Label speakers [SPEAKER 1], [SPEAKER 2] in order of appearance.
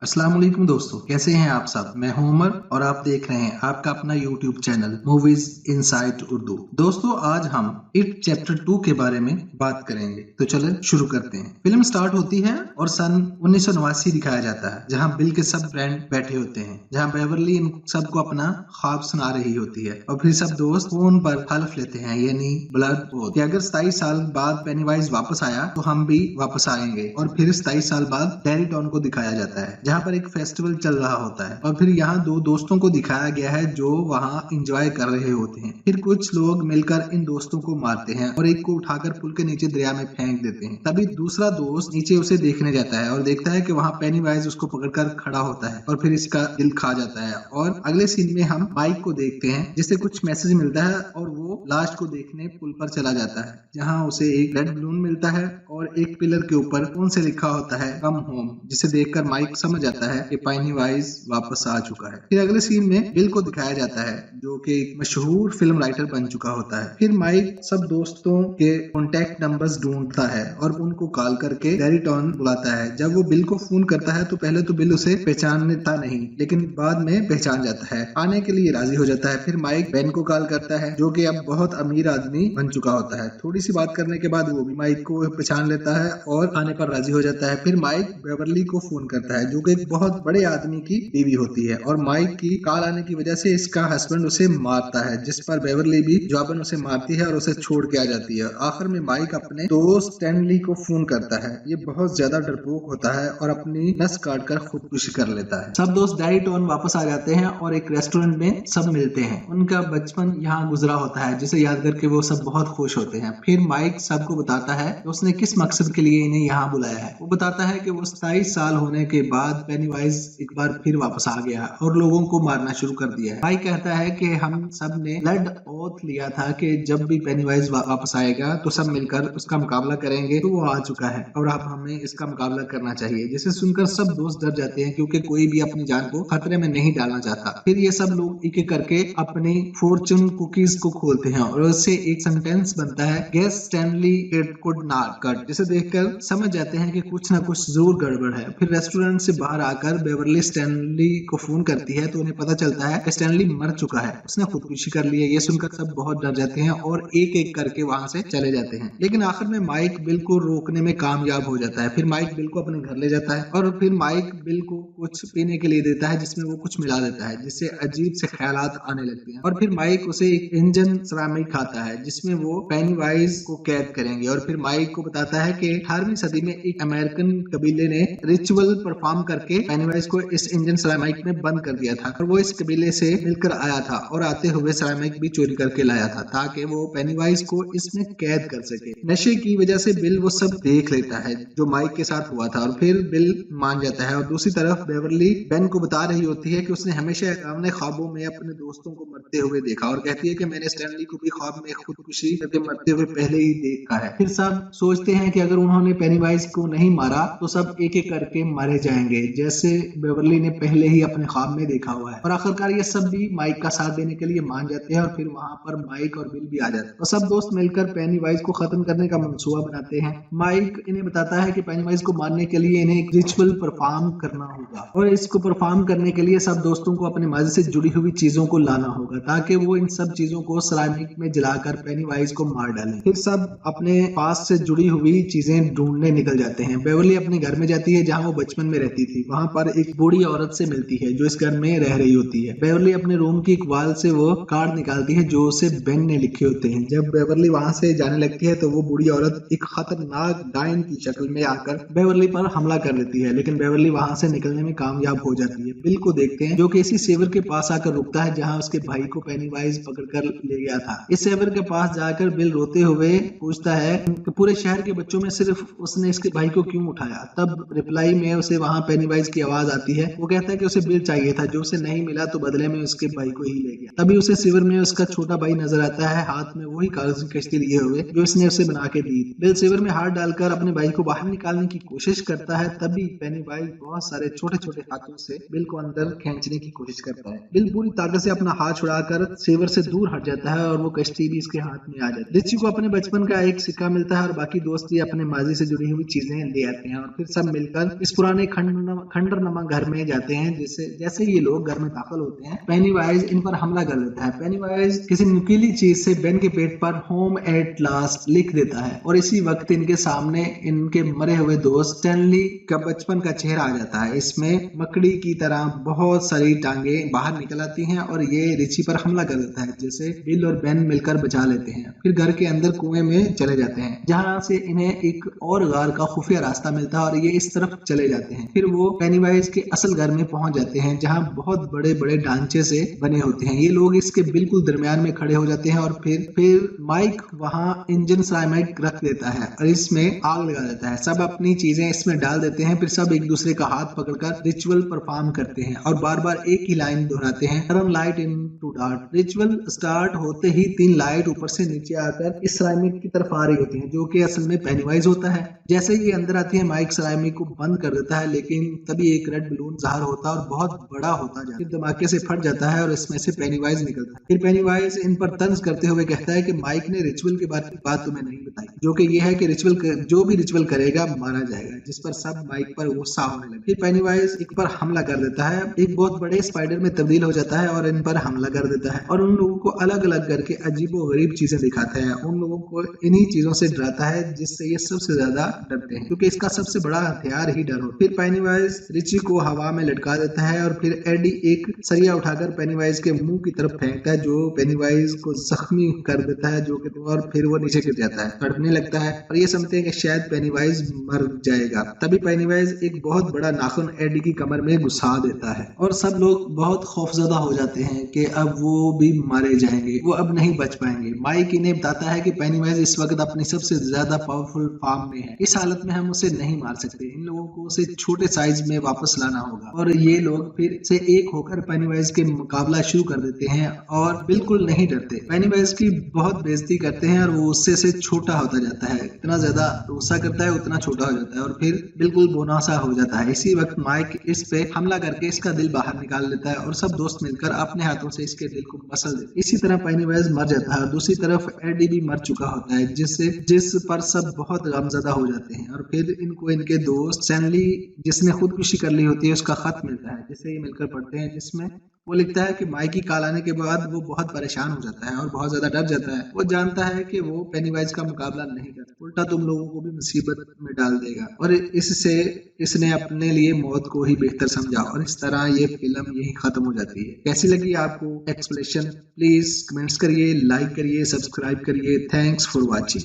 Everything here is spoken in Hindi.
[SPEAKER 1] अस्सलाम वालेकुम दोस्तों, कैसे हैं आप सब। मैं हूं उमर और आप देख रहे हैं आपका अपना YouTube channel movies insight Urdu. दोस्तों, आज हम इट चैप्टर 2 के बारे में बात करेंगे। तो चलें शुरू करते हैं। फिल्म स्टार्ट होती है और सन 1989 दिखाया जाता है, जहां बिल के सब फ्रेंड बैठे होते हैं, जहां बेवरली इन सबको अपना ख्वाब सुना रही होती है और फिर सब दोस्त फोन पर हल्फ लेते हैं, यानी ब्लड ओथ, कि अगर 27 साल बाद पेनीवाइज वापस आया तो हम भी वापस आएंगे। और फिर 27 साल बाद डेरी टॉन को दिखाया जाता है, जहाँ पर एक फेस्टिवल चल रहा होता है और फिर यहाँ दो दोस्तों को दिखाया गया है जो वहाँ एंजॉय कर रहे होते हैं। फिर कुछ लोग मिलकर इन दोस्तों को मारते हैं और एक को उठाकर पुल के नीचे दरिया में फेंक देते हैं। तभी दूसरा दोस्त नीचे उसे देखने जाता है और देखता है कि वहाँ पेनीवाइज उसको पकड़कर खड़ा होता है और फिर इसका दिल खा जाता है। और अगले सीन में हम माइक को देखते हैं जिससे कुछ मैसेज मिलता है और वो लास्ट को देखने पुल पर चला जाता है, जहाँ उसे एक रेड बलून मिलता है और एक पिलर के ऊपर फोन से लिखा होता है कम होम, जिसे देखकर माइक समझ जाता है कि पेनीवाइज वापस आ चुका है। फिर अगले सीन में बिल को दिखाया जाता है जो कि एक मशहूर फिल्म राइटर बन चुका होता है। फिर माइक सब दोस्तों के कॉन्टेक्ट नंबर्स ढूंढता है और उनको कॉल करके डेरी टॉन बुलाता है। जब वो बिल को फोन करता है तो पहले तो बिल उसे पहचानता नहीं, लेकिन बाद में पहचान जाता है, आने के लिए राजी हो जाता है। फिर माइक बेन को कॉल करता है जो कि अब बहुत अमीर आदमी बन चुका होता है। थोड़ी सी बात करने के बाद वो भी माइक को पहचान लेता है और आने पर राजी हो जाता है। फिर माइक बेवरली को फोन करता है जो कि एक बहुत बड़े आदमी की बीवी होती है और माइक की कॉल आने की वजह से इसका हस्बैंड उसे मारता है, जिस पर बेवरली भी जॉबन उसे मारती है और उसे छोड़ के आ जाती है। आखिर में माइक अपने दोस्त स्टैनली को फोन करता है। ये बहुत ज्यादा डरपोक होता है और अपनी नस काट कर खुदकुशी कर लेता है। सब दोस्त डेरी टॉन वापस आ जाते हैं और एक रेस्टोरेंट में सब मिलते हैं। उनका बचपन यहाँ गुजरा होता है जिसे याद करके वो सब बहुत खुश होते हैं। फिर माइक सबको बताता है कि उसने किस मकसद के लिए इन्हें यहाँ बुलाया है। वो बताता है कि वो 27 साल होने के बाद पेनीवाइज एक बार फिर वापस आ गया और लोगों को मारना शुरू कर दिया है। माइक कहता है कि हम सब ने ब्लड ओथ लिया था कि जब भी पेनीवाइज वापस आएगा तो सब मिलकर उसका मुकाबला करेंगे, तो वो आ चुका है और अब हमें इसका मुकाबला करना चाहिए। जिसे सुनकर सब दोस्त डर जाते हैं क्योंकि कोई भी अपनी जान को खतरे में नहीं डालना चाहता। फिर ये सब लोग एक एक करके अपनी फॉर्चून कुकीज को खोलते हैं और उससे एक सेंटेंस बनता है, guess Stanley it could not cut, जिसे देखकर समझ जाते हैं कि कुछ ना कुछ जरूर गड़बड़ है। फिर रेस्टोरेंट से बाहर आकर बेवरली स्टैनली को फोन करती है तो उन्हें पता चलता है कि स्टैनली मर चुका है, उसने खुदकुशी कर ली है। ये सुनकर सब बहुत डर जाते हैं और एक एक करके वहां से चले जाते हैं। लेकिन आखिर में माइक बिल को रोकने में कामयाब हो जाता है। फिर माइक बिल को अपने घर ले जाता है और फिर माइक बिल को कुछ पीने के लिए देता है जिसमें वो कुछ मिला देता है, जिससे अजीब से ख्यालात आने लगते हैं। और फिर माइक उसे एक इंजन सिरेमिक खाता है जिसमें वो पेनीवाइज को कैद करेंगे। और फिर माइक को बताता है कि 18वीं सदी में एक अमेरिकन कबीले ने रिचुअल परफॉर्म करके पेनीवाइज को इस इंजन सिरेमिक में बंद कर दिया था और वो इस कबीले से मिलकर आया था और आते हुए सिरेमिक भी चोरी करके लाया था ताकि वो पेनीवाइज को इसमें कैद कर सके। नशे की वजह से बिल वो सब देख लेता है जो माइक के साथ हुआ था और फिर बिल मान जाता है। और दूसरी तरफ बेवरली बेन को बता रही होती है कि उसने हमेशा अपने ख्वाबों में अपने दोस्तों को मरते हुए देखा और कहती है कि मैंने स्टैनली को भी ख्वाब में खुदकुशी करके मरते हुए पहले ही देखा है। फिर सब सोचते हैं कि अगर उन्होंने पेनीवाइज को नहीं मारा तो सब एक एक करके मारे जाएंगे, जैसे बेवरली ने पहले ही अपने ख्वाब में देखा हुआ है। और आखिरकार ये सब भी माइक का साथ देने के लिए मान जाते हैं और फिर वहां पर माइक और बिल भी आ जाते हैं और सब दोस्त मिलकर पेनीवाइज को खत्म करने का मंसूबा बनाते हैं। माइक इन्हें बताता है कि पेनीवाइज को मारने के लिए इन्हें एक रिचुअल परफॉर्म करना होगा और इसको परफॉर्म करने के लिए सब दोस्तों को अपने माजी से जुड़ी हुई चीजों को लाना होगा ताकि वो इन सब चीजों को सिरेमिक में जलाकर पेनीवाइज को मार डालें। फिर सब अपने पास से जुड़ी हुई चीजें ढूंढने निकल जाते हैं। बेवरली अपने घर में जाती है जहाँ वो बचपन में रहती थी। वहाँ पर एक बूढ़ी औरत से मिलती है जो इस घर में रह रही होती है। बेवरली अपने रूम की एक वाल से वो कार्ड निकालती है जो उसे बेन ने लिखे होते हैं। जब बेवरली वहाँ से जाने लगती है तो वो बूढ़ी औरत एक खतरनाक डायन की शक्ल में आकर बेवरली पर हमला कर देती है, लेकिन बेवरली वहाँ से निकलने में कामयाब हो जाती है। बिल को देखते हैं जो कि इसी सेवर के पास आकर रुकता है जहाँ उसके भाई को पेनीवाइज पकड़कर ले गया था। इस सेवर के पास जाकर बिल रोते हुए पूछता है कि पूरे शहर के बच्चों में सिर्फ उसने इसके भाई को क्यों उठाया। तब रिप्लाई में उसे वहाँ पेनीवाइज की आवाज आती है। वो कहता है कि उसे बिल चाहिए था, जो उसे नहीं मिला तो बदले में उसके भाई को ही ले गया। तभी उसे सेवर में उसका छोटा भाई नजर आता है, हाथ में वही कागज की कश्ती लिए हुए जो इसने उसे बना के दी। बिल सेवर में हाथ डालकर अपने भाई को बाहर निकालने की कोशिश करता है। तभी पेनीवाइज बहुत सारे छोटे छोटे हाथों से बिल को अंदर खींचने की कोशिश करता है। बिल पूरी ताकत से अपना हाथ छुड़ाकर सेवर से दूर हट जाता है और वो कश्ती भी इसके हाथ में आ जाती है। रिची को अपने बचपन का एक सिक्का मिलता है और बाकी दोस्त भी अपने माजी से जुड़ी हुई चीजें ले आते हैं और फिर सब मिलकर इस पुराने खंडर नमा घर में जाते हैं। जिससे जैसे ये लोग घर में दाखिल होते हैं, पेनीवाइज इन पर हमला कर देता है। पेनीवाइज किसी नुकीली चीज से बेन के पेट पर होम एट लास्ट लिख देता है और इसी वक्त इनके सामने इनके मरे हुए दोस्त स्टैनली का बचपन का चेहरा आ जाता है। इसमें मकड़ी की तरह बहुत सारी टांगे बाहर निकल आती हैं और ये रिची पर हमला कर देता है, जिसे बिल और बेन मिलकर बचा लेते हैं। फिर घर के अंदर कुएं में चले जाते हैं, जहां से इन्हें एक और गार का खुफिया रास्ता मिलता है और ये इस तरफ चले जाते हैं। फिर वो पेनीवाइज के असल घर में पहुंच जाते हैं, जहां बहुत बड़े बड़े ढांचे से बने होते हैं। ये लोग इसके बिल्कुल दरमियान में खड़े हो जाते हैं और फिर माइक वहां इंजन साइनाइड रख देता है और इसमें आग लगा देता है। सब अपनी चीजें इसमें डाल देते हैं। फिर सब एक दूसरे का हाथ पकड़कर रिचुअल परफॉर्म करते हैं और बार बार एक ही लाइन दोहराते हैं, turn light into dark. Ritual start होते ही 3 लाइट ऊपर से नीचे आकर इस सलाइमिक की तरफ आ रही होती हैं, जो कि असल में पेनीवाइज होता है। जैसे ही अंदर आती है, माइक सलाइमिक को बंद कर देता है, लेकिन तभी एक रेड बलून ज़ाहिर होता है और बहुत बड़ा होता जाता है। फिर धमाके से फट जाता है और इसमें से पेनीवाइज निकलता है। फिर पेनीवाइज इन पर तंज करते हुए कहता है कि माइक ने रिचुअल के बारे में बात तुम्हें नहीं बताई, जो कि यह है कि जो भी रिचुअल करेगा मारा जाएगा, जिस पर सब माइक पर गुस्सा होने लगे। फिर पेनीवाइज एक पर हमला कर देता है, एक बहुत बड़े स्पाइडर में तब्दील हो जाता है और इन पर हमला कर देता है और उन लोगों को अलग अलग करके अजीबो गरीब चीजें दिखाता है। उन लोगों को इन्हीं चीजों से डराता है जिससे ये सबसे ज्यादा डरते हैं, क्योंकि इसका सबसे बड़ा हथियार ही डर हो। फिर पेनीवाइज रिची को हवा में लटका देता है और फिर एडी एक सरिया उठाकर पेनीवाइज के मुंह की तरफ फेंकता है, जो पेनीवाइज को जख्मी कर देता है, जो कि और फिर वो नीचे गिर जाता है, तड़पने लगता है और ये समझते हैं कि शायद पेनीवाइज मर जाएगा। तभी पेनीवाइज एक बहुत बड़ा नाखून एडी की कमर में घुसा देता है और सब लोग बहुत खौफजदा हो जाते हैं कि अब वो भी मारे जाएंगे, वो अब नहीं बच पाएंगे। माइक इन्हें बताता है कि पेनीवाइज इस वक्त अपनी सबसे ज्यादा पावरफुल फॉर्म में है, इस हालत में हम उसे नहीं मार सकते। इन लोगों को उसे छोटे साइज में वापस लाना होगा और ये लोग फिर से एक होकर पेनीवाइज के मुकाबला शुरू कर देते हैं और बिल्कुल नहीं डरते। पेनीवाइज की बहुत बेइज्जती करते हैं और वो उससे से छोटा होता जाता है, इतना ज्यादा गुस्सा करता है उतना छोटा हो जाता है और फिर बिल्कुल बोनासा हो जाता है। इसी वक्त माइक इस पे हमला करके इसका दिल बाहर निकाल लेता है और सब दोस्त मिलकर अपने हाथों से इसके दिल को मसल देते। इसी तरह पेनीवाइज मर जाता है और दूसरी तरफ एडी भी मर चुका होता है, जिस पर सब बहुत गमज़दा हो जाते हैं और फिर इनको इनके दोस्त स्टैनली, जिसने खुदकुशी कर ली होती है, उसका खत मिलता है, जिसे ये मिलकर पढ़ते हैं, जिसमें वो लिखता है कि माइक की कॉल आने के बाद वो बहुत परेशान हो जाता है और बहुत ज्यादा डर जाता है। वो जानता है कि वो पेनीवाइज का मुकाबला नहीं कर, उल्टा तुम लोगों को भी मुसीबत में डाल देगा और इससे इसने अपने लिए मौत को ही बेहतर समझा और इस तरह ये फिल्म यही खत्म हो जाती है। कैसी लगी आपको एक्सप्लेनेशन? प्लीज कमेंट्स करिए, लाइक करिए, सब्सक्राइब करिए। Thanks for watching.